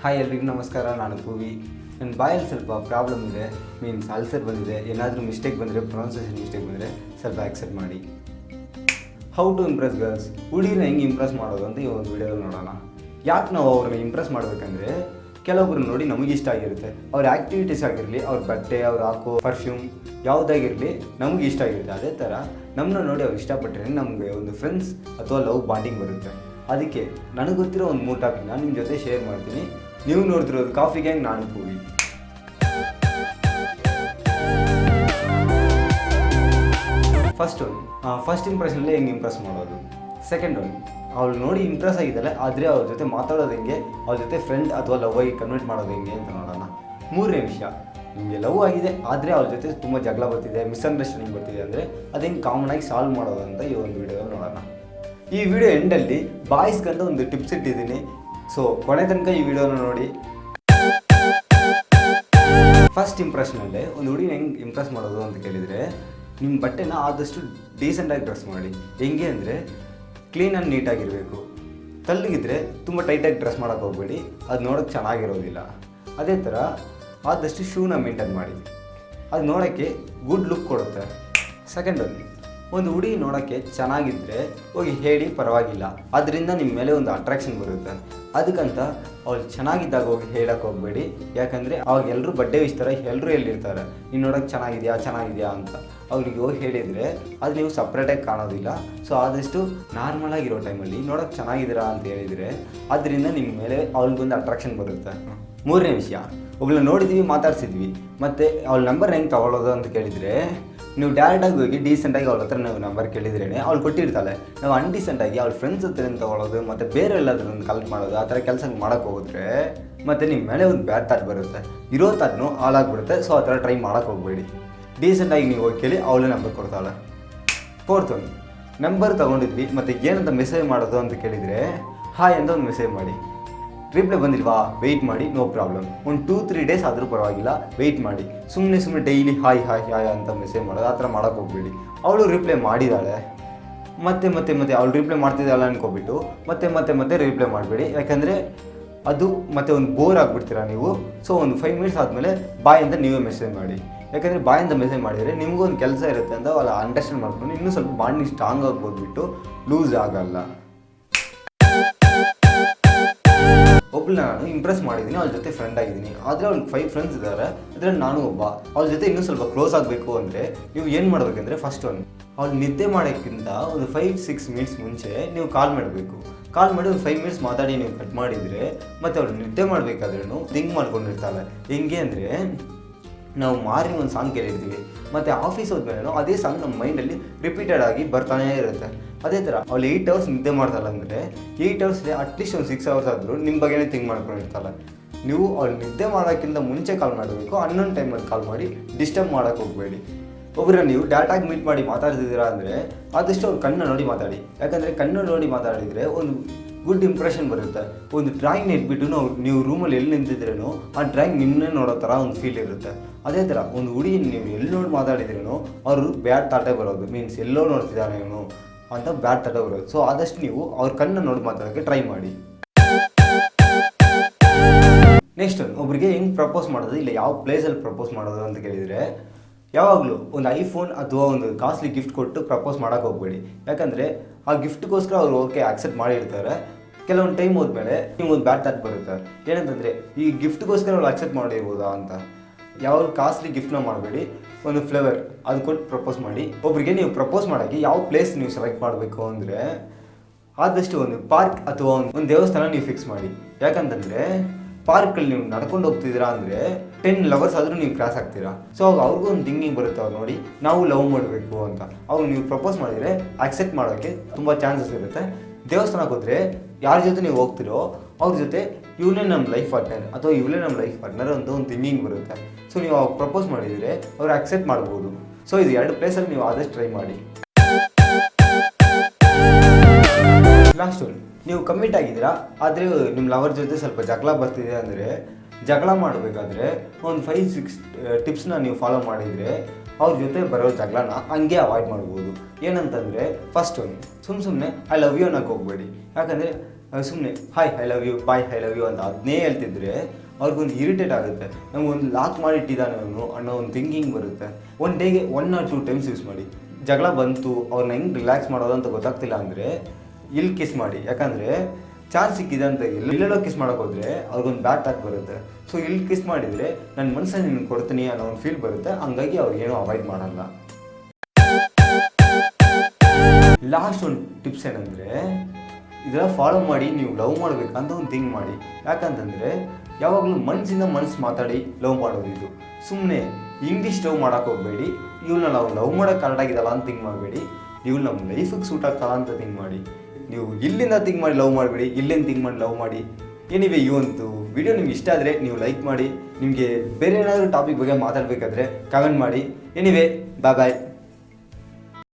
Hi ಎಲ್ರಿಗೂ ನಮಸ್ಕಾರ. ನಾನು ಪೂವಿ. ನನ್ನ ಬಾಯಲ್ಲಿ ಸ್ವಲ್ಪ ಪ್ರಾಬ್ಲಮ್ ಇದೆ, ಮೀನ್ಸ್ ಅಲ್ಸರ್ ಬಂದಿದೆ. ಏನಾದರೂ ಮಿಸ್ಟೇಕ್ ಬಂದರೆ, ಪ್ರೊನೌನ್ಸಿಯೇಷನ್ ಮಿಸ್ಟೇಕ್ ಬಂದರೆ ಸ್ವಲ್ಪ ಆಕ್ಸೆಪ್ಟ್ ಮಾಡಿ. ಹೌ ಟು ಇಂಪ್ರೆಸ್ ಗರ್ಲ್ಸ್, ಹುಡುಗಿನ ಹೆಂಗೆ ಇಂಪ್ರೆಸ್ ಮಾಡೋದು ಅಂತ ಈ ಒಂದು ವಿಡಿಯೋದಲ್ಲಿ ನೋಡೋಣ. ಯಾಕೆ ನಾವು ಅವ್ರನ್ನ ಇಂಪ್ರೆಸ್ ಮಾಡಬೇಕಂದ್ರೆ, ಕೆಲವೊಬ್ರು ನೋಡಿ ನಮಗೆ ಇಷ್ಟ ಆಗಿರುತ್ತೆ. ಅವ್ರ ಆ್ಯಕ್ಟಿವಿಟೀಸ್ ಆಗಿರಲಿ, ಅವ್ರ ಬಟ್ಟೆ, ಅವ್ರು ಹಾಕೋ ಪರ್ಫ್ಯೂಮ್ ಯಾವುದಾಗಿರಲಿ ನಮಗೆ ಇಷ್ಟ ಆಗಿರುತ್ತೆ. ಅದೇ ಥರ ನಮ್ಮನ್ನ ನೋಡಿ ಅವ್ರು ಇಷ್ಟಪಟ್ಟರೆ ನಮಗೆ ಒಂದು ಫ್ರೆಂಡ್ಸ್ ಅಥವಾ ಲವ್ ಬಾಂಡಿಂಗ್ ಬರುತ್ತೆ. ಅದಕ್ಕೆ ನನಗೆ ಗೊತ್ತಿರೋ ಒಂದು 3 ಟಾಪಿಕ್ನ ನಿಮ್ಮ ಜೊತೆ ಶೇರ್ ಮಾಡ್ತೀನಿ. ನೀವು ನೋಡ್ತಿರೋದು ಕಾಫಿ ಗ್ಯಾಂಗ್, ನಾನು ಪೂವಿ. ಫಸ್ಟ್ ಇಂಪ್ರೆಷನ್ಲೇ ಹೆಂಗೆ ಇಂಪ್ರೆಸ್ ಮಾಡೋದು. ಸೆಕೆಂಡ್ ಒನ್, ಅವಳು ನೋಡಿ ಇಂಪ್ರೆಸ್ ಆಗಿದ್ದಾಳೆ, ಆದರೆ ಅವ್ರ ಜೊತೆ ಮಾತಾಡೋದು ಹೆಂಗೆ, ಅವ್ರ ಜೊತೆ ಫ್ರೆಂಡ್ ಅಥವಾ ಲವ್ ಆಗಿ ಕನ್ವರ್ಟ್ ಮಾಡೋದು ಹೆಂಗೆ ಅಂತ ನೋಡೋಣ. 3ನೇ ವಿಷಯ, ನಿಮಗೆ ಲವ್ ಆಗಿದೆ ಆದರೆ ಅವ್ರ ಜೊತೆ ತುಂಬ ಜಗಳ ಬರ್ತಿದೆ, ಮಿಸ್ಅಂಡರ್ಸ್ಟ್ಯಾಂಡಿಂಗ್ ಬರ್ತಿದೆ ಅಂದರೆ ಅದು ಹೆಂಗೆ ಕಾಮನಾಗಿ ಸಾಲ್ವ್ ಮಾಡೋದು ಅಂತ ಈ ಒಂದು ವಿಡಿಯೋದಲ್ಲಿ ನೋಡೋಣ. ಈ ವಿಡಿಯೋ ಎಂಡಲ್ಲಿ ಬಾಯ್ಸ್ಗಂತ ಒಂದು ಟಿಪ್ಸ್ ಇಟ್ಟಿದ್ದೀನಿ. ಸೊ ಕೊನೆ ತನಕ ಈ ವಿಡಿಯೋನ ನೋಡಿ. ಫಸ್ಟ್ ಇಂಪ್ರೆಷನಲ್ಲೇ ಒಂದು ಹುಡುಗಿನ ಹೆಂಗೆ ಇಂಪ್ರೆಸ್ ಮಾಡೋದು ಅಂತ ಕೇಳಿದರೆ, ನಿಮ್ಮ ಬಟ್ಟೆನ ಆದಷ್ಟು ಡೀಸೆಂಟಾಗಿ ಡ್ರೆಸ್ ಮಾಡಿ. ಹೆಂಗೆ ಅಂದರೆ ಕ್ಲೀನ್ ಆ್ಯಂಡ್ ನೀಟಾಗಿರಬೇಕು. ತಳ್ಳಗಿದ್ರೆ ತುಂಬ ಟೈಟಾಗಿ ಡ್ರೆಸ್ ಮಾಡೋಕ್ಕೆ ಹೋಗಬೇಡಿ, ಅದು ನೋಡೋಕ್ಕೆ ಚೆನ್ನಾಗಿರೋದಿಲ್ಲ. ಅದೇ ಥರ ಆದಷ್ಟು ಶೂನ ಮೇಂಟೈನ್ ಮಾಡಿ, ಅದು ನೋಡೋಕ್ಕೆ ಗುಡ್ ಲುಕ್ ಕೊಡುತ್ತೆ. ಸೆಕೆಂಡ್ ಒಂದು ಹುಡುಗಿ ನೋಡೋಕ್ಕೆ ಚೆನ್ನಾಗಿದ್ದರೆ ಹೋಗಿ ಹೇಳಿ, ಪರವಾಗಿಲ್ಲ, ಅದರಿಂದ ನಿಮ್ಮ ಮೇಲೆ ಒಂದು ಅಟ್ರಾಕ್ಷನ್ ಬರುತ್ತೆ. ಅದಕ್ಕಂತ ಅವ್ಳು ಚೆನ್ನಾಗಿದ್ದಾಗ ಹೋಗಿ ಹೇಳಕ್ಕೆ ಹೋಗಬೇಡಿ. ಯಾಕಂದರೆ ಅವಾಗ ಎಲ್ಲರೂ ಬಡ್ಡೆ ವಿಸ್ತಾರ, ಎಲ್ಲರೂ ಎಲ್ಲಿರ್ತಾರೆ, ನೀನು ನೋಡೋಕ್ಕೆ ಚೆನ್ನಾಗಿದೆಯಾ ಅಂತ ಅವ್ರಿಗೆ ಹೋಗಿ ಹೇಳಿದರೆ ಅದು ನೀವು ಸಪ್ರೇಟಾಗಿ ಕಾಣೋದಿಲ್ಲ. ಸೊ ಆದಷ್ಟು ನಾರ್ಮಲಾಗಿರೋ ಟೈಮಲ್ಲಿ ನೋಡೋಕ್ಕೆ ಚೆನ್ನಾಗಿದ್ದೀರಾ ಅಂತ ಹೇಳಿದರೆ ಅದರಿಂದ ನಿಮ್ಮ ಮೇಲೆ ಅವ್ಳಿಗೊಂದು ಅಟ್ರಾಕ್ಷನ್ ಬರುತ್ತೆ. 3ನೇ ವಿಷಯ, ಒಬ್ಬಳನ್ನ ನೋಡಿದ್ವಿ, ಮಾತಾಡ್ಸಿದ್ವಿ, ಮತ್ತು ಅವಳ ನಂಬರ್ ಹೆಂಗೆ ತೊಗೊಳ್ಳೋದು ಅಂತ ಕೇಳಿದರೆ, ನೀವು ಡೈರೆಕ್ಟಾಗಿ ಹೋಗಿ ಡೀಸೆಂಟಾಗಿ ಅವ್ಳ ಹತ್ರ ನಾವು ನಂಬರ್ ಕೇಳಿದ್ರೇ ಅವ್ಳು ಕೊಟ್ಟಿರ್ತಾಳೆ. ನಾವು ಅನ್ಡೀಸೆಂಟಾಗಿ ಅವ್ಳ ಫ್ರೆಂಡ್ಸ್ ಹತ್ರ ತೊಗೊಳ್ಳೋದು ಮತ್ತು ಬೇರೆ ಎಲ್ಲಾದ್ರೂ ಕಲೆಕ್ಟ್ ಮಾಡೋದು, ಆ ಥರ ಕೆಲಸ ಮಾಡೋಕ್ಕೆ ಹೋದರೆ ಮತ್ತು ನಿಮ್ಮ ಮೇಲೆ ಒಂದು ಬ್ಯಾಡ್ ಥಾಟ್ ಬರುತ್ತೆ, ಇರೋ ಥಾಟ್ನು ಹಾಳಾಗ್ಬಿಡುತ್ತೆ. ಸೊ ಆ ಥರ ಟ್ರೈ ಮಾಡೋಕ್ಕೆ ಹೋಗಬೇಡಿ. ಡೀಸೆಂಟಾಗಿ ನೀವು ಹೋಗಿ ಕೇಳಿ, ಅವಳೇ ನಂಬರ್ ಕೊಡ್ತಾಳೆ. 4th ಒನ್, ನಂಬರ್ ತೊಗೊಂಡಿದ್ವಿ ಮತ್ತು ಏನಂತ ಮೆಸೇಜ್ ಮಾಡೋದು ಅಂತ ಕೇಳಿದರೆ, ಹಾಯ್ ಅಂತ ಒಂದು ಮೆಸೇಜ್ ಮಾಡಿ. ರಿಪ್ಲೈ ಬಂದಿಲ್ವಾ, ವೆಯ್ಟ್ ಮಾಡಿ, ನೋ ಪ್ರಾಬ್ಲಮ್. ಒಂದು 2-3 ಡೇಸ್ ಆದರೂ ಪರವಾಗಿಲ್ಲ, ವೆಯ್ಟ್ ಮಾಡಿ. ಸುಮ್ಮನೆ ಡೈಲಿ ಹಾಯ್ ಅಂತ ಮೆಸೇಜ್ ಮಾಡೋದು, ಆ ಥರ ಮಾಡೋಕ್ಕೆ ಹೋಗ್ಬೇಡಿ. ಅವಳು ರಿಪ್ಲೈ ಮಾಡಿದ್ದಾಳೆ, ಮತ್ತೆ ಅವಳು ರಿಪ್ಲೈ ಮಾಡ್ತಿದ್ದಾಳೆ ಅನ್ಕೊಬಿಟ್ಟು ಮತ್ತೆ ರಿಪ್ಲೈ ಮಾಡಬೇಡಿ. ಯಾಕಂದರೆ ಅದು ಮತ್ತೆ ಒಂದು ಬೋರ್ ಆಗಿಬಿಡ್ತೀರಾ ನೀವು. ಸೊ ಒಂದು 5 ಮಿನಿಟ್ಸ್ ಆದಮೇಲೆ ಬಾಯ್ ಅಂತ ನೀವೇ ಮೆಸೇಜ್ ಮಾಡಿ. ಯಾಕಂದರೆ ಬಾಯ್ ಅಂತ ಮೆಸೇಜ್ ಮಾಡಿದರೆ ನಿಮಗೂ ಒಂದು ಕೆಲಸ ಇರುತ್ತೆ ಅಂತ ಅವಳು ಅಂಡರ್ಸ್ಟ್ಯಾಂಡ್ ಮಾಡ್ಕೊಂಡು ಇನ್ನೂ ಸ್ವಲ್ಪ ಬಾಂಡಿಂಗ್ ಸ್ಟ್ರಾಂಗ್ ಆಗ್ಬೋದ್ಬಿಟ್ಟು ಲೂಸ್ ಆಗಲ್ಲ. ಒಬ್ಬಳನ್ನ ನಾನು ಇಂಪ್ರೆಸ್ ಮಾಡಿದ್ದೀನಿ, ಅವ್ಳ ಜೊತೆ ಫ್ರೆಂಡ್ ಆಗಿದ್ದೀನಿ, ಆದರೆ ಅವ್ಳಿಗೆ 5 ಫ್ರೆಂಡ್ಸ್ ಇದ್ದಾರೆ, ಅದರಲ್ಲಿ ನಾನು ಒಬ್ಬ. ಅವ್ಳ ಜೊತೆ ಇನ್ನೂ ಸ್ವಲ್ಪ ಕ್ಲೋಸ್ ಆಗಬೇಕು ಅಂದರೆ ನೀವು ಏನು ಮಾಡಬೇಕಂದ್ರೆ, ಫಸ್ಟ್ ಒನ್, ಅವ್ಳು ನಿದ್ದೆ ಮಾಡೋಕ್ಕಿಂತ ಒಂದು 5-6 ಮಿನಿಟ್ಸ್ ಮುಂಚೆ ನೀವು ಕಾಲ್ ಮಾಡಬೇಕು. ಕಾಲ್ ಮಾಡಿ ಒಂದು 5 ಮಿನಿಟ್ಸ್ ಮಾತಾಡಿ ನೀವು ಕಟ್ ಮಾಡಿದರೆ ಮತ್ತು ಅವಳು ನಿದ್ದೆ ಮಾಡಬೇಕಾದ್ರೂ ಥಿಂಕ್ ಮಾಡ್ಕೊಂಡಿರ್ತಾಳೆ. ಹೆಂಗೆ ಅಂದರೆ, ನಾವು ಮಾರ್ನಿಂಗ್ ಒಂದು ಸಾಂಗ್ ಕೇಳಿರ್ತೀವಿ ಮತ್ತು ಆಫೀಸ್ ಹೋದ್ಮೇಲೆ ಅದೇ ಸಾಂಗ್ ನಮ್ಮ ಮೈಂಡಲ್ಲಿ ರಿಪೀಟೆಡ್ ಆಗಿ ಬರ್ತಾನೇ ಇರುತ್ತೆ. ಅದೇ ಥರ ಅವಳು 8 ಅವರ್ಸ್ ನಿದ್ದೆ ಮಾಡ್ತಾಳೆ ಅಂದರೆ 8 ಅವರ್ಸ್ಲಿ ಅಟ್ಲೀಸ್ಟ್ ಒಂದು 6 ಅವರ್ಸ್ ಆದರೂ ನಿಮ್ಮ ಬಗ್ಗೆನೇ ಥಿಂಕ್ ಮಾಡ್ಕೊಂಡಿರ್ತಾಳೆ. ನೀವು ಅವಳು ನಿದ್ದೆ ಮಾಡೋಕ್ಕಿಂತ ಮುಂಚೆ ಕಾಲ್ ಮಾಡಬೇಕು, ಅನ್ನೊಂದು ಟೈಮಲ್ಲಿ ಕಾಲ್ ಮಾಡಿ ಡಿಸ್ಟರ್ಬ್ ಮಾಡೋಕ್ಕೆ ಹೋಗಬೇಡಿ. ಒಬ್ಬರನ್ನ ನೀವು ಡಾಟಾಗಿ ಮೀಟ್ ಮಾಡಿ ಮಾತಾಡ್ತಿದ್ದೀರಾ ಅಂದರೆ ಆದಷ್ಟು ಅವ್ರು ಕಣ್ಣು ನೋಡಿ ಮಾತಾಡಿ. ಯಾಕಂದರೆ ಕಣ್ಣು ನೋಡಿ ಮಾತಾಡಿದರೆ ಒಂದು ಗುಡ್ ಇಂಪ್ರೆಷನ್ ಬರುತ್ತೆ. ಒಂದು ಡ್ರಾಯಿಂಗ್ನ ಇಟ್ಬಿಟ್ಟು ನೀವು ರೂಮಲ್ಲಿ ಎಲ್ಲಿ ನಿಂತಿದ್ರೇನೋ ಆ ಡ್ರಾಯಿಂಗ್ ನಿಮ್ಮನ್ನೇ ನೋಡೋ ಥರ ಒಂದು ಫೀಲ್ ಇರುತ್ತೆ. ಅದೇ ಥರ ಒಂದು ಹುಡುಗಿ ನೀವು ಎಲ್ಲಿ ನೋಡಿ ಮಾತಾಡಿದ್ರೇನೋ ಅವರು ಬ್ಯಾಡ್ ಥಾಟೇ ಬರೋದು, ಮೀನ್ಸ್ ಎಲ್ಲೋ ನೋಡ್ತಿದ್ದಾನೆ ಇವನು ಅಂತ ಬ್ಯಾಡ್ ಥಾಟೇ ಬರೋದು. ಸೊ ಆದಷ್ಟು ನೀವು ಅವ್ರ ಕಣ್ಣು ನೋಡಿ ಮಾತಾಡೋಕ್ಕೆ ಟ್ರೈ ಮಾಡಿ. ನೆಕ್ಸ್ಟ್ ಒಬ್ರಿಗೆ ಹೆಂಗೆ ಪ್ರಪೋಸ್ ಮಾಡೋದು, ಇಲ್ಲ ಯಾವ ಪ್ಲೇಸಲ್ಲಿ ಪ್ರಪೋಸ್ ಮಾಡೋದು ಅಂತ ಕೇಳಿದರೆ, ಯಾವಾಗಲೂ ಒಂದು ಐಫೋನ್ ಅಥವಾ ಒಂದು ಕಾಸ್ಟ್ಲಿ ಗಿಫ್ಟ್ ಕೊಟ್ಟು ಪ್ರಪೋಸ್ ಮಾಡೋಕ್ಕೆ ಹೋಗಬೇಡಿ. ಯಾಕಂದರೆ ಆ ಗಿಫ್ಟ್ಗೋಸ್ಕರ ಅವರು ಓಕೆ ಆಕ್ಸೆಪ್ಟ್ ಮಾಡಿರ್ತಾರೆ. ಕೆಲವೊಂದು ಟೈಮ್ ಹೋದ್ಮೇಲೆ ನಿಮ್ಗೊಂದು ಬ್ಯಾಡ್ ಥಾಟ್ ಬರುತ್ತೆ. ಏನಂತಂದರೆ, ಈ ಗಿಫ್ಟ್ಗೋಸ್ಕರ ಅವ್ರು ಆಕ್ಸೆಪ್ಟ್ ಮಾಡಿರ್ಬೋದಾ ಅಂತ. ಯಾವಾಗ ಕಾಸ್ಟ್ಲಿ ಗಿಫ್ಟ್ನ ಮಾಡಬೇಡಿ, ಒಂದು ಫ್ಲೇವರ್ ಅದು ಕೊಟ್ಟು ಪ್ರಪೋಸ್ ಮಾಡಿ. ಒಬ್ಬರಿಗೆ ನೀವು ಪ್ರಪೋಸ್ ಮಾಡೋಕ್ಕೆ ಯಾವ ಪ್ಲೇಸ್ ನೀವು ಸೆಲೆಕ್ಟ್ ಮಾಡಬೇಕು ಅಂದರೆ, ಆದಷ್ಟು ಒಂದು ಪಾರ್ಕ್ ಅಥವಾ ಒಂದು ದೇವಸ್ಥಾನ ನೀವು ಫಿಕ್ಸ್ ಮಾಡಿ. ಯಾಕಂತಂದರೆ ಪಾರ್ಕಲ್ಲಿ ನೀವು ನಡ್ಕೊಂಡು ಹೋಗ್ತಿದ್ದೀರಾ ಅಂದರೆ 10 ಲವರ್ಸ್ ಆದರೂ ನೀವು ಕ್ರಾಸ್ ಆಗ್ತೀರಾ. ಸೊ ಅವಾಗ ಅವ್ರಿಗೂ ಒಂದು ಥಿಂಕಿಂಗ್ ಬರುತ್ತೆ, ಅವ್ರು ನೋಡಿ ನಾವು ಲವ್ ಮಾಡಬೇಕು ಅಂತ. ಅವ್ರು ನೀವು ಪ್ರಪೋಸ್ ಮಾಡಿದರೆ ಆಕ್ಸೆಪ್ಟ್ ಮಾಡೋಕ್ಕೆ ತುಂಬ ಚಾನ್ಸಸ್ ಇರುತ್ತೆ. ದೇವಸ್ಥಾನಕ್ಕೆ ಹೋದರೆ ಯಾರ ಜೊತೆ ನೀವು ಹೋಗ್ತಿರೋ ಅವ್ರ ಜೊತೆ ಇವನೇ ನಮ್ಮ ಲೈಫ್ ಪಾರ್ಟ್ನರ್ ಅಥವಾ ಇವಳೇ ನಮ್ಮ ಲೈಫ್ ಪಾರ್ಟ್ನರ್ ಅಂತ ಒಂದು ಥಿಂಕಿಂಗ್ ಬರುತ್ತೆ. ಸೊ ನೀವು ಅವಾಗ ಪ್ರಪೋಸ್ ಮಾಡಿದರೆ ಅವ್ರು ಆಕ್ಸೆಪ್ಟ್ ಮಾಡ್ಬೋದು. ಸೊ ಇದು 2 ಪ್ಲೇಸಲ್ಲಿ ನೀವು ಆದಷ್ಟು ಟ್ರೈ ಮಾಡಿ. ಲಾಸ್ಟ್ ಒನ್, ನೀವು ಕಮಿಟ್ ಆಗಿದ್ದೀರಾ ಆದರೆ ನಿಮ್ಮ ಲವರ್ ಜೊತೆ ಸ್ವಲ್ಪ ಜಗಳ ಬರ್ತಿದೆ ಅಂದರೆ, ಜಗಳ ಮಾಡಬೇಕಾದ್ರೆ ಒಂದು 5-6 ಟಿಪ್ಸ್ನ ನೀವು ಫಾಲೋ ಮಾಡಿದರೆ ಅವ್ರ ಜೊತೆ ಬರೋ ಜಗಳನ ಹಂಗೆ ಅವಾಯ್ಡ್ ಮಾಡ್ಬೋದು. ಏನಂತಂದರೆ, ಫಸ್ಟ್ ಒನ್, ಸುಮ್ಮನೆ ಐ ಲವ್ ಯು ಅನ್ನೋಕ್ಕೆ ಹೋಗಬೇಡಿ. ಯಾಕಂದರೆ ಸುಮ್ಮನೆ hi I love you bye I love you ಅಂತ ಅದನ್ನೇ ಹೇಳ್ತಿದ್ರೆ ಅವ್ರಿಗೊಂದು ಇರಿಟೇಟ್ ಆಗುತ್ತೆ. ನಮಗೊಂದು ಲಾಕ್ ಮಾಡಿಟ್ಟಿದ್ದಾನೆ ಅವನು ಅನ್ನೋ ಒಂದು ಥಿಂಕಿಂಗ್ ಬರುತ್ತೆ. ಒನ್ ಡೇಗೆ 1 or 2 ಟೈಮ್ಸ್ ಯೂಸ್ ಮಾಡಿ. ಜಗಳ ಬಂತು ಅವ್ರನ್ನ ಹೆಂಗೆ ರಿಲ್ಯಾಕ್ಸ್ ಮಾಡೋದು ಅಂತ ಗೊತ್ತಾಗ್ತಿಲ್ಲ ಅಂದರೆ ಇಲ್ಲಿ ಕಿಸ್ ಮಾಡಿ. ಯಾಕಂದರೆ ಚಾನ್ಸ್ ಸಿಕ್ಕಿದೆ ಅಂತ ಎಲ್ಲೆಲ್ಲೋ ಕಿಸ್ ಮಾಡೋಕೆ ಹೋದರೆ ಅವ್ರಿಗೊಂದು ಬ್ಯಾಡ್ ಟಾಕ್ ಬರುತ್ತೆ. ಸೊ ಇಲ್ಲಿ ಕಿಸ್ ಮಾಡಿದರೆ ನನ್ನ ಮನಸ್ಸನ್ನು ನಿನ್ಗೆ ಕೊಡ್ತೀನಿ ಅನ್ನೋ ಒಂದು ಫೀಲ್ ಬರುತ್ತೆ. ಹಂಗಾಗಿ ಅವ್ರಿಗೇನೋ ಅವಾಯ್ಡ್ ಮಾಡಲ್ಲ. ಲಾಸ್ಟ್ ಒಂದು ಟಿಪ್ಸ್ ಏನಂದರೆ ಇದೆಲ್ಲ ಫಾಲೋ ಮಾಡಿ ನೀವು ಲವ್ ಮಾಡಬೇಕಂತ ಒಂದು ಥಿಂಕ್ ಮಾಡಿ. ಯಾಕಂತಂದರೆ ಯಾವಾಗಲೂ ಮನಸ್ಸಿಂದ ಮನಸ್ಸು ಮಾತಾಡಿ ಲವ್ ಮಾಡೋದು ಇದು. ಸುಮ್ಮನೆ ಇಂಗ್ಲೀಷ್ ಲವ್ ಮಾಡೋಕೆ ಹೋಗಬೇಡಿ. ಇವಳನ್ನ ನಾವು ಲವ್ ಮಾಡೋಕ್ಕೆ ಕರೆಕ್ಟ್ ಆಗಿದಲ್ಲ ಅಂತ ಥಿಂಕ್ ಮಾಡಬೇಡಿ. ಇವಳು ನಮ್ಮ ಲೈಫಿಗೆ ಸೂಟ್ ಆಗ್ತಲ್ಲ ಅಂತ ಥಿಂಕ್ ಮಾಡಿ. ನೀವು ಇಲ್ಲಿಂದ ಥಿಂಕ್ ಮಾಡಿ ಲವ್ ಮಾಡಬೇಡಿ, ಇಲ್ಲಿಂದ ಥಿಂಕ್ ಮಾಡಿ ಲವ್ ಮಾಡಿ. ಎನಿವೆ ಈ ಒಂದು ವಿಡಿಯೋ ನಿಮ್ಗೆ ಇಷ್ಟ ಆದರೆ ನೀವು ಲೈಕ್ ಮಾಡಿ. ನಿಮಗೆ ಬೇರೆ ಏನಾದರೂ ಟಾಪಿಕ್ ಬಗ್ಗೆ ಮಾತಾಡಬೇಕಾದ್ರೆ ಕಮೆಂಟ್ ಮಾಡಿ. ಎನಿವೆ ಬಾಯ್ ಬಾಯ್.